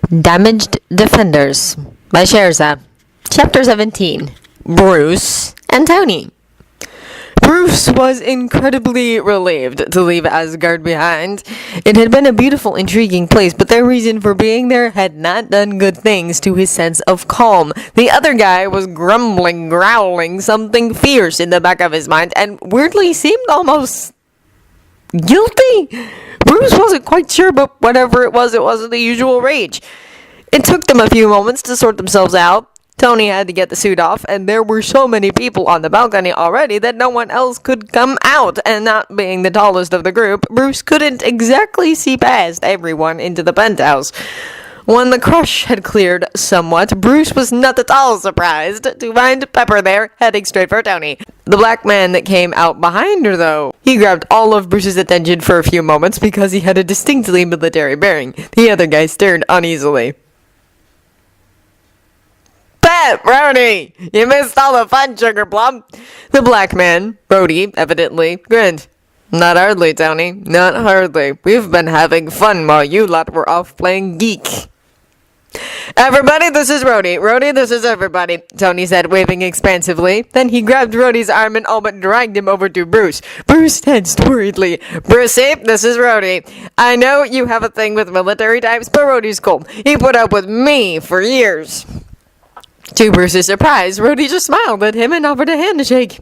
Damaged Defenders by Sherza. Chapter 17. Bruce and Tony. Bruce was incredibly relieved to leave Asgard behind. It had been a beautiful, intriguing place, but their reason for being there had not done good things to his sense of calm. The other guy was grumbling, growling something fierce in the back of his mind, and weirdly seemed almost guilty. Bruce wasn't quite sure, but whatever it wasn't the usual rage. It took them a few moments to sort themselves out. Tony had to get the suit off, and there were so many people on the balcony already that no one else could come out, and not being the tallest of the group, Bruce couldn't exactly see past everyone into the penthouse. When the crush had cleared somewhat, Bruce was not at all surprised to find Pepper there, heading straight for Tony. The black man that came out behind her, though. He grabbed all of Bruce's attention for a few moments because he had a distinctly military bearing. The other guy stared uneasily. "Pep, Rhodey! You missed all the fun, Sugar Plum!" The black man, Rhodey, evidently, grinned. "Not hardly, Tony. Not hardly. We've been having fun while you lot were off playing geek." "Everybody, this is Rhodey. Rhodey, this is everybody," Tony said, waving expansively. Then he grabbed Rhodey's arm and all but dragged him over to Bruce. Bruce tensed worriedly. "Brucey, this is Rhodey. I know you have a thing with military types, but Rhodey's cool. He put up with me for years." To Bruce's surprise, Rhodey just smiled at him and offered a handshake.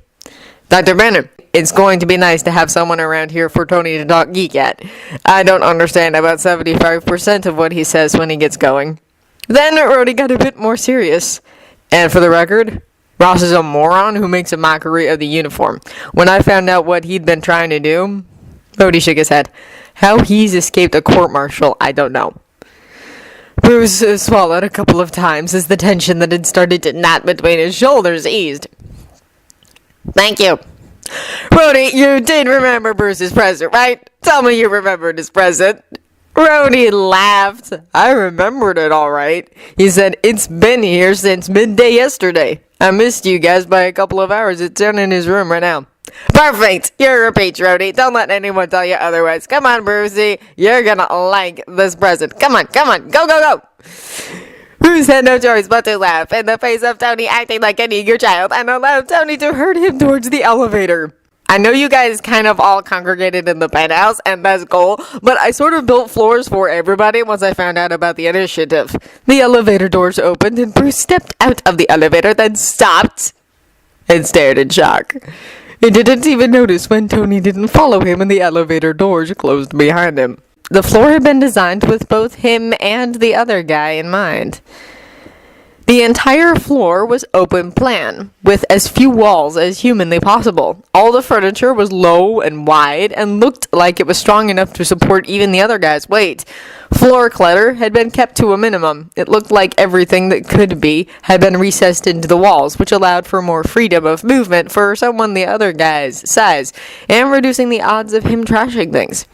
"Dr. Banner, it's going to be nice to have someone around here for Tony to talk geek at. I don't understand about 75% of what he says when he gets going." Then Rhodey got a bit more serious. "And for the record, Ross is a moron who makes a mockery of the uniform. When I found out what he'd been trying to do..." Rhodey shook his head. "How he's escaped a court-martial, I don't know." Bruce swallowed a couple of times as the tension that had started to knot between his shoulders eased. "Thank you. Rhodey, you did remember Bruce's present, right? Tell me you remembered his present." Rhodey laughed. "I remembered it all right." He said, "It's been here since midday yesterday. I missed you guys by a couple of hours. It's down in his room right now." "Perfect! You're a peach, Rhodey. Don't let anyone tell you otherwise. Come on, Brucey. You're gonna like this present. Come on, go, go, go!" Bruce had no choice but to laugh in the face of Tony acting like an eager child and allowed Tony to herd him towards the elevator. "I know you guys kind of all congregated in the penthouse, and that's cool, but I sort of built floors for everybody once I found out about the initiative." The elevator doors opened, and Bruce stepped out of the elevator, then stopped and stared in shock. He didn't even notice when Tony didn't follow him and the elevator doors closed behind him. The floor had been designed with both him and the other guy in mind. The entire floor was open plan, with as few walls as humanly possible. All the furniture was low and wide, and looked like it was strong enough to support even the other guy's weight. Floor clutter had been kept to a minimum. It looked like everything that could be had been recessed into the walls, which allowed for more freedom of movement for someone the other guy's size, and reducing the odds of him trashing things.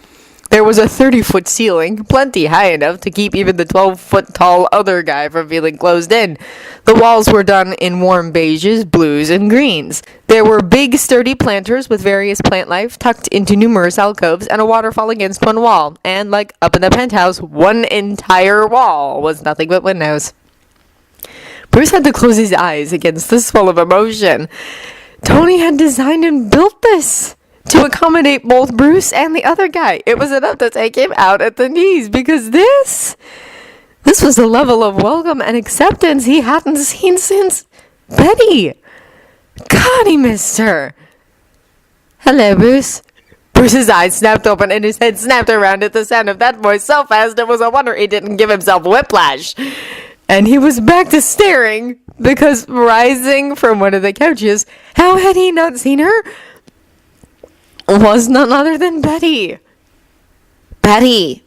There was a 30-foot ceiling, plenty high enough to keep even the 12-foot-tall other guy from feeling closed in. The walls were done in warm beiges, blues, and greens. There were big, sturdy planters with various plant life tucked into numerous alcoves and a waterfall against one wall. And, like up in the penthouse, one entire wall was nothing but windows. Bruce had to close his eyes against this swell of emotion. Tony had designed and built this to accommodate both Bruce and the other guy. It was enough to take him out at the knees, because this was a level of welcome and acceptance he hadn't seen since Betty. God, he missed her. "Hello, Bruce." Bruce's eyes snapped open and his head snapped around at the sound of that voice so fast it was a wonder he didn't give himself whiplash. And he was back to staring, because rising from one of the couches, how had he not seen her? Was none other than Betty. "Betty!"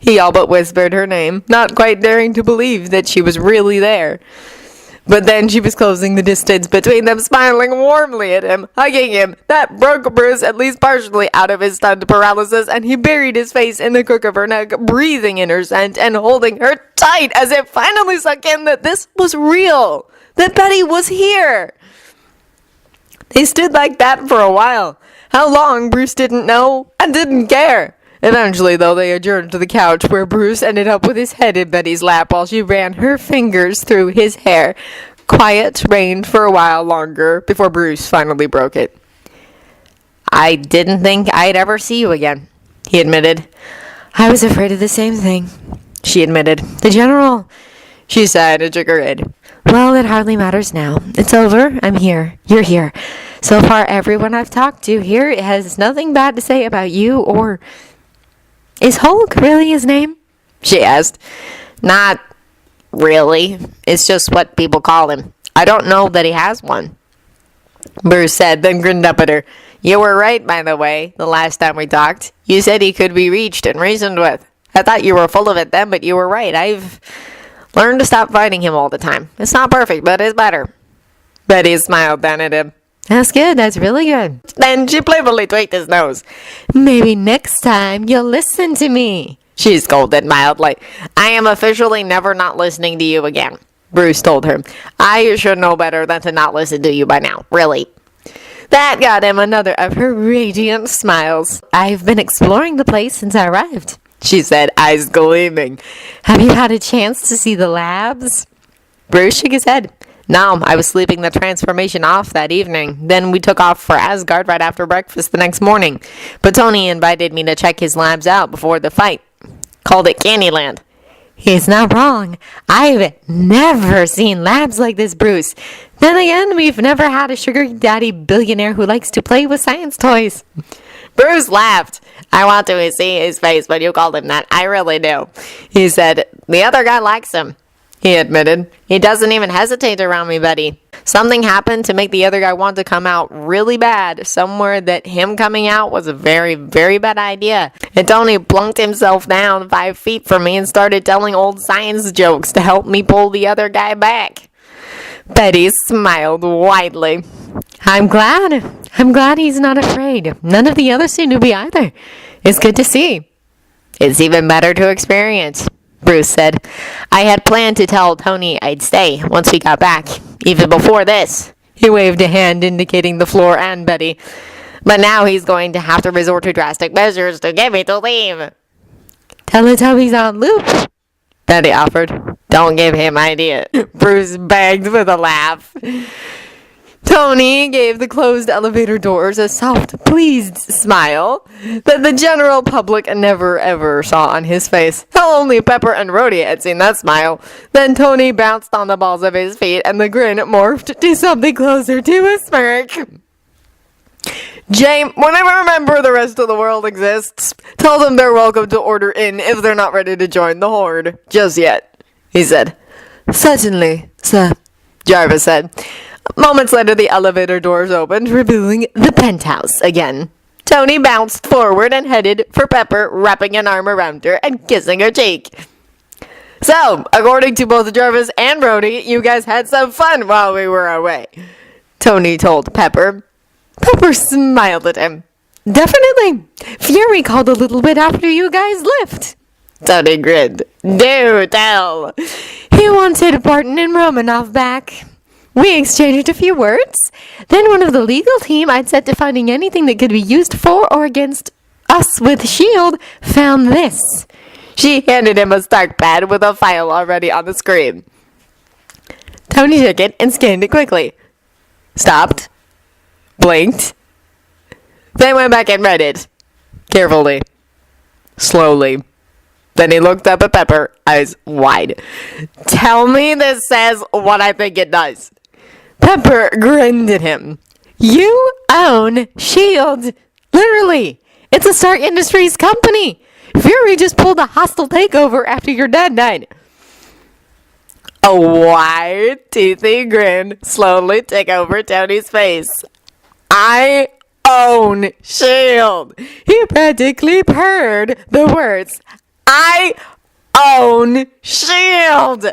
He all but whispered her name, not quite daring to believe that she was really there. But then she was closing the distance between them, smiling warmly at him, hugging him. That broke Bruce at least partially out of his stunned paralysis, and he buried his face in the crook of her neck, breathing in her scent and holding her tight as it finally sunk in that this was real, that Betty was here. They stood like that for a while. How long, Bruce didn't know and didn't care. Eventually, though, they adjourned to the couch where Bruce ended up with his head in Betty's lap while she ran her fingers through his hair. Quiet reigned for a while longer before Bruce finally broke it. "I didn't think I'd ever see you again," he admitted. "I was afraid of the same thing," she admitted. "The General," she sighed and shook her head. "Well, it hardly matters now. It's over. I'm here. You're here. So far, everyone I've talked to here has nothing bad to say about you or... Is Hulk really his name?" she asked. "Not really. It's just what people call him. I don't know that he has one," Bruce said, then grinned up at her. "You were right, by the way, the last time we talked. You said he could be reached and reasoned with. I thought you were full of it then, but you were right. I've learned to stop fighting him all the time. It's not perfect, but it's better." Betty smiled down at him. "That's good. That's really good." Then she playfully tweaked his nose. "Maybe next time you'll listen to me," she scolded mildly. "I am officially never not listening to you again," Bruce told her. "I should know better than to not listen to you by now, really." That got him another of her radiant smiles. "I've been exploring the place since I arrived," she said, eyes gleaming. "Have you had a chance to see the labs?" Bruce shook his head. "No, I was sleeping the transformation off that evening. Then we took off for Asgard right after breakfast the next morning. But Tony invited me to check his labs out before the fight. Called it Candyland." "He's not wrong. I've never seen labs like this, Bruce. Then again, we've never had a sugar daddy billionaire who likes to play with science toys." Bruce laughed. "I want to see his face when you called him that. I really do," he said. "The other guy likes him," he admitted. "He doesn't even hesitate around me, Betty. Something happened to make the other guy want to come out really bad. Somewhere that him coming out was a very, very bad idea. And Tony plunked himself down 5 feet from me and started telling old science jokes to help me pull the other guy back." Betty smiled widely. I'm glad he's not afraid. None of the others seem to be either. It's good to see." "It's even better to experience," Bruce said. "I had planned to tell Tony I'd stay once we got back, even before this." He waved a hand indicating the floor and Betty. "But now he's going to have to resort to drastic measures to get me to leave." "Teletubbies on loop," Betty offered. "Don't give him idea," Bruce begged with a laugh. Tony gave the closed elevator doors a soft, pleased smile that the general public never ever saw on his face. Hell, only Pepper and Rhodey had seen that smile. Then Tony bounced on the balls of his feet and the grin morphed to something closer to a smirk. "Jane, whenever a member of the rest of the world exists, tell them they're welcome to order in if they're not ready to join the Horde. Just yet," he said. "Certainly, sir," Jarvis said. Moments later, the elevator doors opened, revealing the penthouse again. Tony bounced forward and headed for Pepper, wrapping an arm around her and kissing her cheek. "So, according to both Jarvis and Brody, you guys had some fun while we were away," Tony told Pepper. Pepper smiled at him. "Definitely. Fury called a little bit after you guys left." Tony grinned. "Do tell." "He wanted Barton and Romanoff back. We exchanged a few words. Then one of the legal team I'd set to finding anything that could be used for or against us with S.H.I.E.L.D. found this." She handed him a Stark pad with a file already on the screen. Tony took it and scanned it quickly. Stopped. Blinked. Then went back and read it. Carefully. Slowly. Then he looked up at Pepper, eyes wide. "Tell me this says what I think it does." Pepper grinned at him. "You own S.H.I.E.L.D. Literally. It's a Stark Industries company. Fury just pulled a hostile takeover after your dad died." A wide, teethy grin slowly took over Tony's face. "I own S.H.I.E.L.D. He practically purred the words. "I own S.H.I.E.L.D.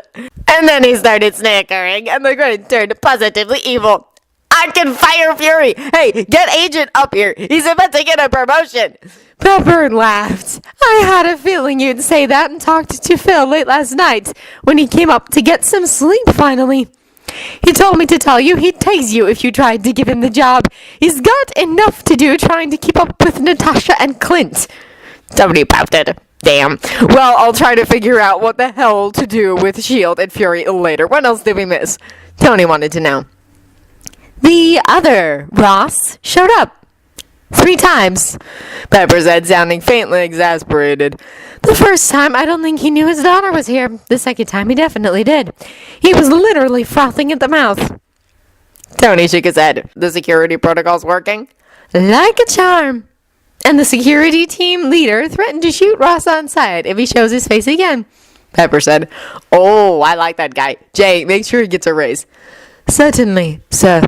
And then he started snickering, and the grin turned positively evil. "I can fire Fury! Hey, get Agent up here! He's about to get a promotion!" Pepper laughed. "I had a feeling you'd say that and talked to Phil late last night when he came up to get some sleep finally. He told me to tell you he'd tase you if you tried to give him the job. He's got enough to do trying to keep up with Natasha and Clint." Tony pouted. Damn. Well, I'll try to figure out what the hell to do with S.H.I.E.L.D. and Fury later. What else did we miss? Tony wanted to know. The other Ross showed up 3 times, Pepper said, sounding faintly exasperated. The first time, I don't think he knew his daughter was here. The second time, he definitely did. He was literally frothing at the mouth. Tony shook his head. The security protocol's working? Like a charm. And the security team leader threatened to shoot Ross on sight if he shows his face again, Pepper said. Oh, I like that guy. Jay, make sure he gets a raise. Certainly, sir.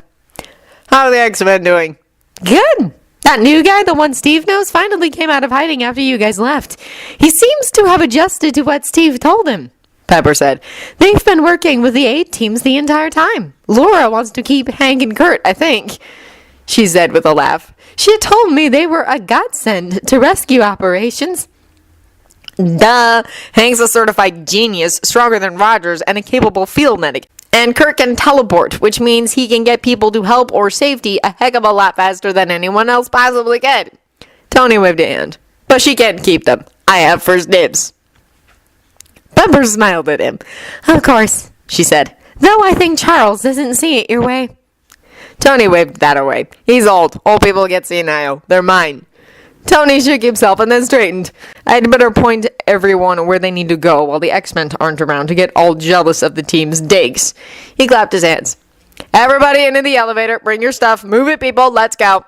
How are the X-Men doing? Good. That new guy, the one Steve knows, finally came out of hiding after you guys left. He seems to have adjusted to what Steve told him, Pepper said. They've been working with the 8 teams the entire time. Laura wants to keep Hank and Kurt, I think, she said with a laugh. She had told me they were a godsend to rescue operations. Duh. Hank's a certified genius, stronger than Rogers, and a capable field medic. And Kurt can teleport, which means he can get people to help or safety a heck of a lot faster than anyone else possibly can. Tony waved a hand. But she can't keep them. I have first dibs. Pepper smiled at him. Of course, she said. Though I think Charles doesn't see it your way. Tony waved that away. He's old. Old people get senile. They're mine. Tony shook himself and then straightened. I'd better point everyone where they need to go while the X-Men aren't around to get all jealous of the team's digs. He clapped his hands. Everybody into the elevator. Bring your stuff. Move it, people. Let's go.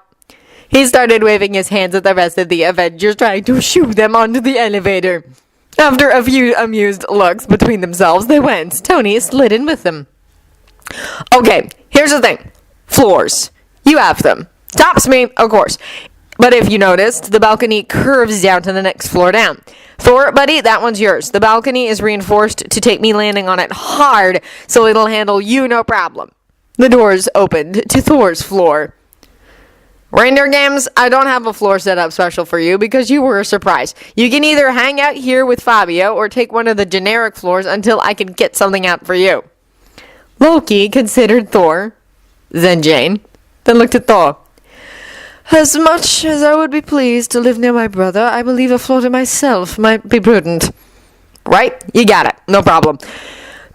He started waving his hands at the rest of the Avengers, trying to shoo them onto the elevator. After a few amused looks between themselves, they went. Tony slid in with them. Okay, here's the thing. Floors. You have them. Tops me, of course. But if you noticed, the balcony curves down to the next floor down. Thor, buddy, that one's yours. The balcony is reinforced to take me landing on it hard, so it'll handle you no problem. The doors opened to Thor's floor. Reindeer games, I don't have a floor set up special for you because you were a surprise. You can either hang out here with Fabio or take one of the generic floors until I can get something out for you. Loki considered Thor, then Jane, then looked at Thor. As much as I would be pleased to live near my brother, I believe a floor to myself might be prudent. Right? You got it. No problem.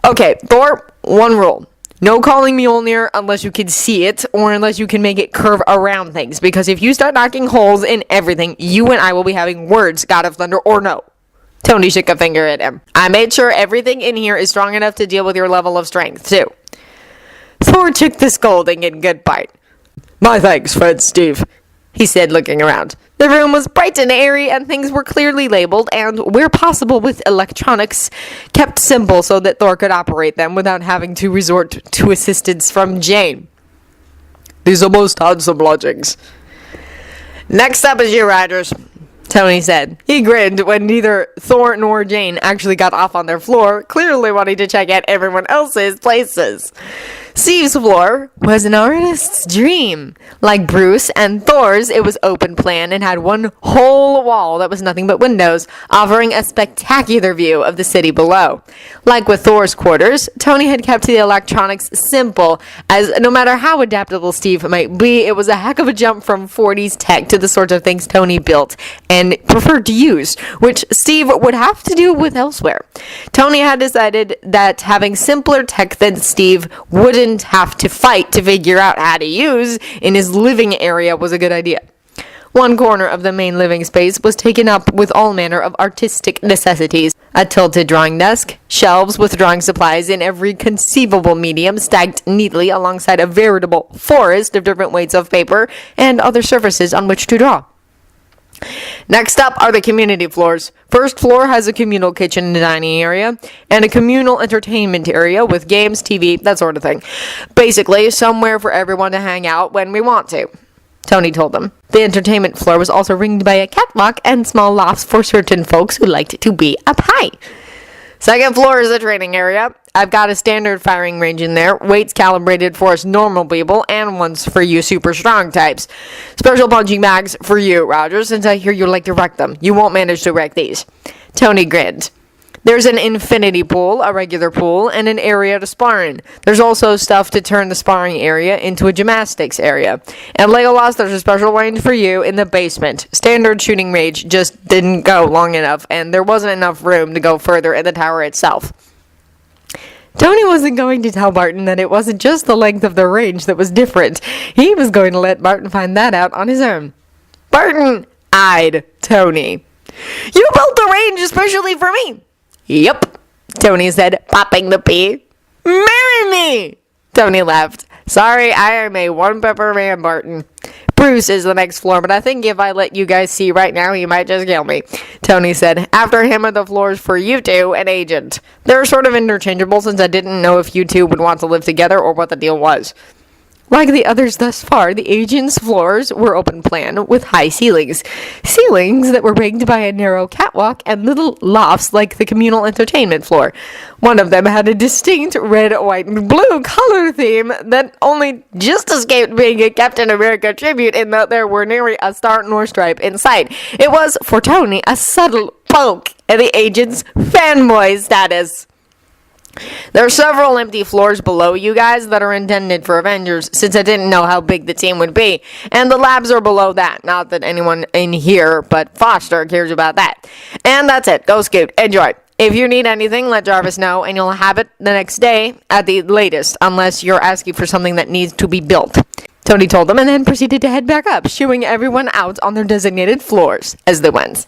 Okay, Thor, one rule. No calling Mjolnir unless you can see it, or unless you can make it curve around things, because if you start knocking holes in everything, you and I will be having words, God of Thunder, or no. Tony shook a finger at him. I made sure everything in here is strong enough to deal with your level of strength, too. Thor took the scolding in good part. My thanks, friend Steve, he said, looking around. The room was bright and airy, and things were clearly labeled, and, where possible with electronics, kept simple so that Thor could operate them without having to resort to assistance from Jane. These are most handsome lodgings. Next up is you, Rogers, Tony said. He grinned when neither Thor nor Jane actually got off on their floor, clearly wanting to check out everyone else's places. Steve's floor was an artist's dream. Like Bruce and Thor's, it was open plan and had one whole wall that was nothing but windows, offering a spectacular view of the city below. Like with Thor's quarters, Tony had kept the electronics simple, as no matter how adaptable Steve might be, it was a heck of a jump from 40s tech to the sorts of things Tony built and preferred to use, which Steve would have to do with elsewhere. Tony had decided that having simpler tech than Steve wouldn't have to fight to figure out how to use in his living area was a good idea. One corner of the main living space was taken up with all manner of artistic necessities. A tilted drawing desk, shelves with drawing supplies in every conceivable medium stacked neatly alongside a veritable forest of different weights of paper and other surfaces on which to draw. Next up are the community floors. First floor has a communal kitchen and dining area, and a communal entertainment area with games, TV, that sort of thing. Basically, somewhere for everyone to hang out when we want to, Tony told them. The entertainment floor was also ringed by a catwalk and small lofts for certain folks who liked to be up high. Second floor is the training area. I've got a standard firing range in there, weights calibrated for us normal people, and ones for you super strong types. Special punching bags for you, Roger, since I hear you like to wreck them. You won't manage to wreck these. Tony grinned. There's an infinity pool, a regular pool, and an area to spar in. There's also stuff to turn the sparring area into a gymnastics area. And Legolas, there's a special range for you in the basement. Standard shooting range just didn't go long enough, and there wasn't enough room to go further in the tower itself. Tony wasn't going to tell Barton that it wasn't just the length of the range that was different. He was going to let Barton find that out on his own. Barton eyed Tony. "You built the range especially for me." "Yep," Tony said, popping the pea. "Marry me!" Tony laughed. "Sorry, I am a one-pepper man, Barton. Bruce is the next floor, but I think if I let you guys see right now, he might just kill me," Tony said. "After him are the floors for you two and Agent. They're sort of interchangeable since I didn't know if you two would want to live together or what the deal was." Like the others thus far, the Agent's floors were open plan with high ceilings. Ceilings that were rigged by a narrow catwalk and little lofts like the communal entertainment floor. One of them had a distinct red, white, and blue color theme that only just escaped being a Captain America tribute in that there were nearly a star nor stripe in sight. It was, for Tony, a subtle poke at the Agent's fanboy status. There are several empty floors below you guys that are intended for Avengers, since I didn't know how big the team would be. And the labs are below that. Not that anyone in here but Foster cares about that. And that's it. Go Scoot. Enjoy. If you need anything, let Jarvis know, and you'll have it the next day at the latest, unless you're asking for something that needs to be built. Tony told them and then proceeded to head back up, shooing everyone out on their designated floors as they went.